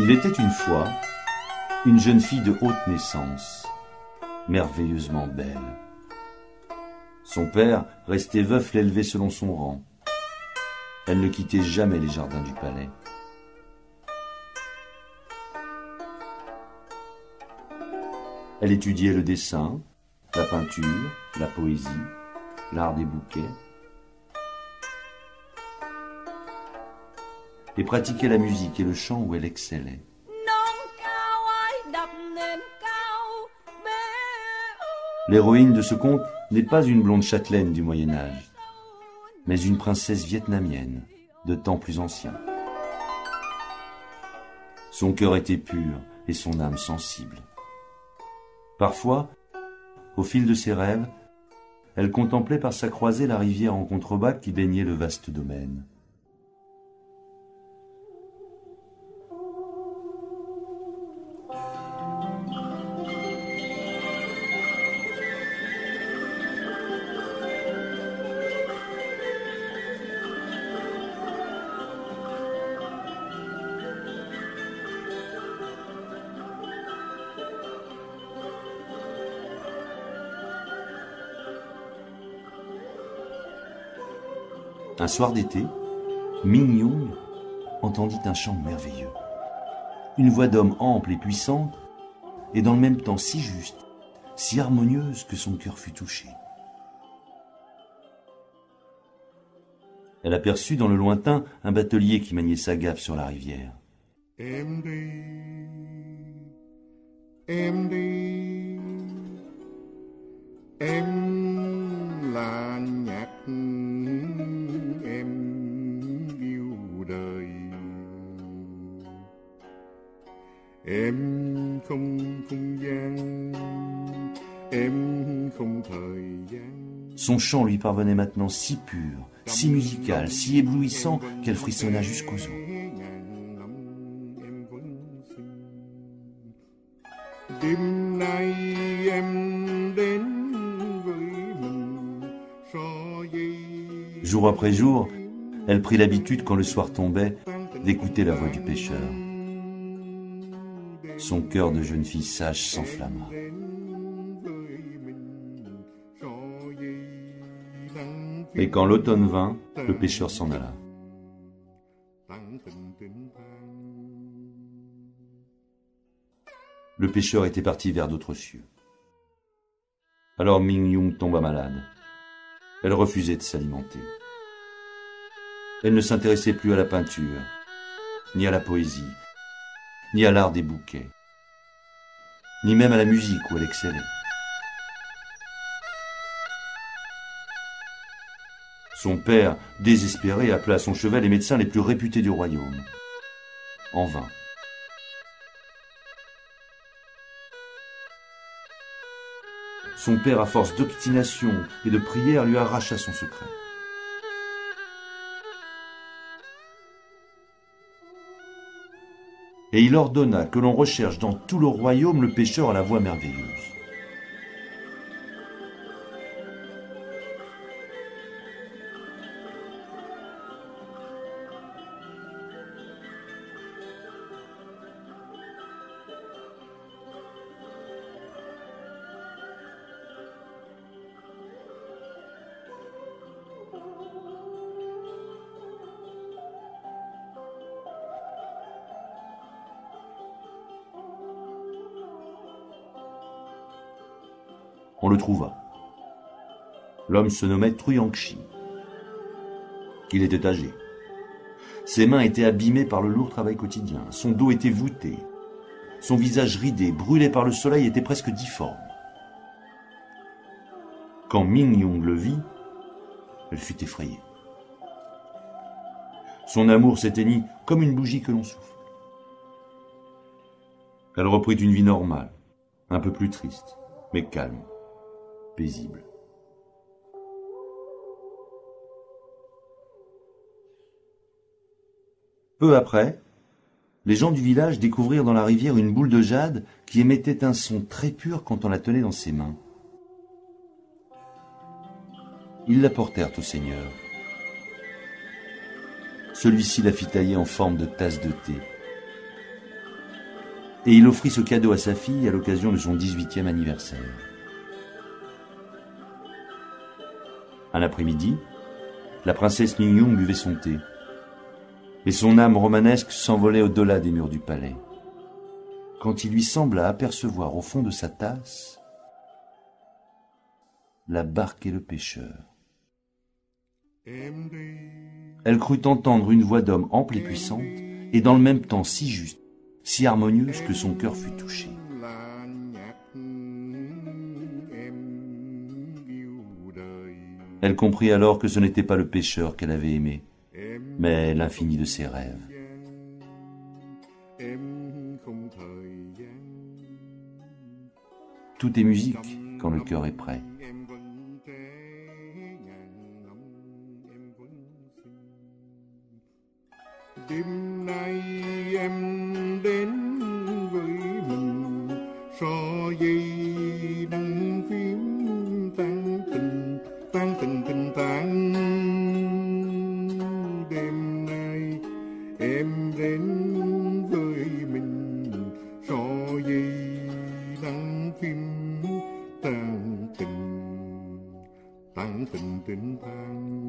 Il était une fois une jeune fille de haute naissance, merveilleusement belle. Son père, resté veuf, l'élevait selon son rang. Elle ne quittait jamais les jardins du palais. Elle étudiait le dessin, la peinture, la poésie, l'art des bouquets, et pratiquait la musique et le chant où elle excellait. L'héroïne de ce conte n'est pas une blonde châtelaine du Moyen-Âge, mais une princesse vietnamienne de temps plus ancien. Son cœur était pur et son âme sensible. Parfois, au fil de ses rêves, elle contemplait par sa croisée la rivière en contrebas qui baignait le vaste domaine. Un soir d'été, Ming Young entendit un chant merveilleux. Une voix d'homme ample et puissante, et dans le même temps si juste, si harmonieuse que son cœur fut touché. Elle aperçut dans le lointain un batelier qui maniait sa gaffe sur la rivière. Son chant lui parvenait maintenant si pur, si musical, si éblouissant qu'elle frissonna jusqu'aux os. Jour après jour, elle prit l'habitude, quand le soir tombait, d'écouter la voix du pêcheur. Son cœur de jeune fille sage s'enflamma. Et quand l'automne vint, le pêcheur s'en alla. Le pêcheur était parti vers d'autres cieux. Alors Ming Young tomba malade. Elle refusait de s'alimenter. Elle ne s'intéressait plus à la peinture, ni à la poésie, ni à l'art des bouquets, ni même à la musique où elle excellait. Son père, désespéré, appela à son chevet les médecins les plus réputés du royaume. En vain. Son père, à force d'obstination et de prière, lui arracha son secret. Et il ordonna que l'on recherche dans tout le royaume le pêcheur à la voix merveilleuse. On le trouva. L'homme se nommait Truyangchi. Il était âgé. Ses mains étaient abîmées par le lourd travail quotidien. Son dos était voûté. Son visage ridé, brûlé par le soleil, était presque difforme. Quand Ming Young le vit, elle fut effrayée. Son amour s'éteignit comme une bougie que l'on souffle. Elle reprit une vie normale, un peu plus triste, mais calme, paisible. Peu après, les gens du village découvrirent dans la rivière une boule de jade qui émettait un son très pur quand on la tenait dans ses mains. Ils la portèrent au Seigneur. Celui-ci la fit tailler en forme de tasse de thé. et il offrit ce cadeau à sa fille à l'occasion de son 18e anniversaire. Un après-midi, la princesse Mingyung buvait son thé, et son âme romanesque s'envolait au-delà des murs du palais, quand il lui sembla apercevoir au fond de sa tasse la barque et le pêcheur. Elle crut entendre une voix d'homme ample et puissante, et dans le même temps si juste, si harmonieuse que son cœur fut touché. Elle comprit alors que ce n'était pas le pêcheur qu'elle avait aimé, mais l'infini de ses rêves. Tout est musique quand le cœur est prêt. Đêm nay em đến với mình so dây đăng phím tan tình tan. Đêm nay em đến với mình so dây đăng phím tan tình tan.